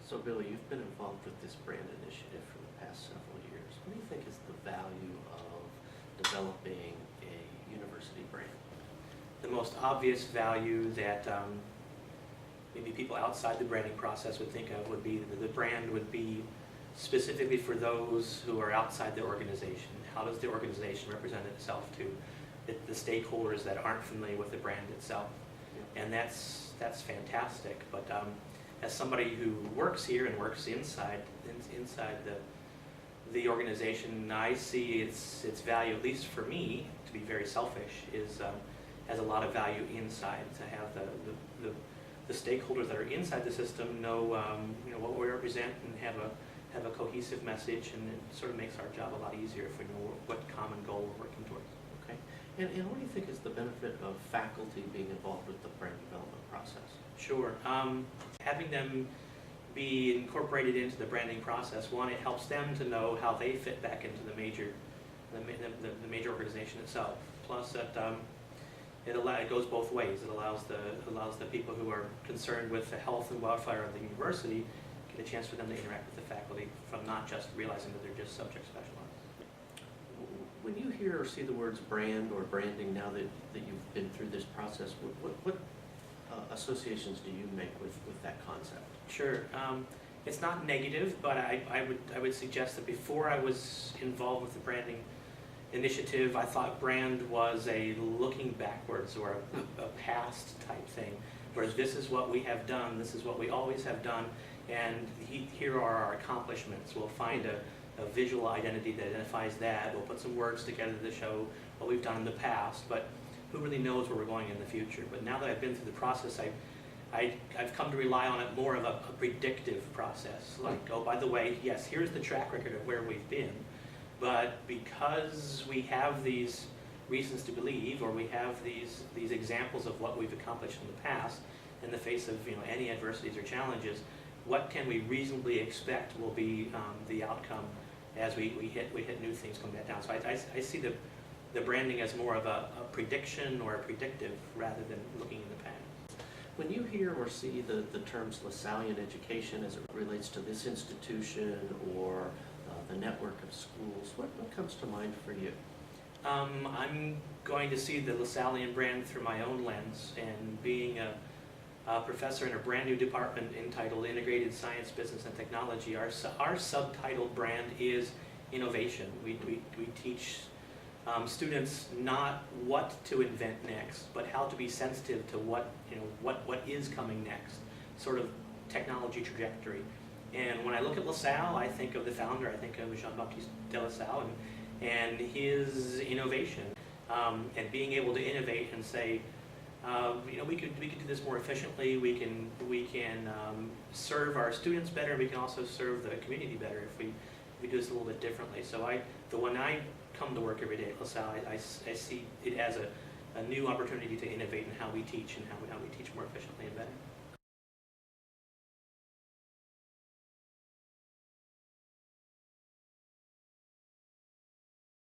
So Billy, you've been involved with this brand initiative for the past several years. What do you think is the value of developing a university brand? The most obvious value that maybe people outside the branding process would think of would be that the brand would be specifically for those who are outside the organization. How does the organization represent itself to the stakeholders that aren't familiar with the brand itself? Yeah. And that's fantastic. But as somebody who works here and works inside the organization, I see its value, at least for me, to be very selfish, is has a lot of value inside, to have the stakeholders that are inside the system know what we represent and have a cohesive message, and it sort of makes our job a lot easier if we know what common goal we're working towards. Okay. And what do you think is the benefit of faculty being involved with the brand development process? Sure. Having them be incorporated into the branding process, one, it helps them to know how they fit back into the major organization itself. Plus, that it goes both ways. It allows the people who are concerned with the health and welfare of the university get a chance for them to interact with the faculty from not just realizing that they're just subject specialized. When you hear or see the words brand or branding now that you've been through this process, what associations do you make with that concept? Sure. It's not negative, but I would suggest that before I was involved with the branding initiative, I thought brand was a looking backwards or a past type thing, whereas this is what we have done, this is what we always have done, and here are our accomplishments. We'll find a visual identity that identifies that. We'll put some words together to show what we've done in the past, but who really knows where we're going in the future? But now that I've been through the process, I've come to rely on it more of a predictive process. Like, oh, by the way, yes, here's the track record of where we've been, but because we have these reasons to believe, or we have these examples of what we've accomplished in the past, in the face of any adversities or challenges, what can we reasonably expect will be the outcome as we hit new things come back down? So I see the branding as more of a prediction or a predictive rather than looking in the past. When you hear or see the terms Lasallian education as it relates to this institution or the network of schools, what comes to mind for you? I'm going to see the Lasallian brand through my own lens, and being a professor in a brand new department entitled Integrated Science, Business, and Technology, our subtitled brand is innovation. We teach students not what to invent next, but how to be sensitive to what is coming next, sort of technology trajectory. And when I look at LaSalle, I think of the founder, I think of Jean-Baptiste de LaSalle and his innovation, and being able to innovate and say, we could do this more efficiently. We can serve our students better. We can also serve the community better if we do this a little bit differently. So when I come to work every day at LaSalle, I see it as a new opportunity to innovate in how we teach and how we teach more efficiently and better.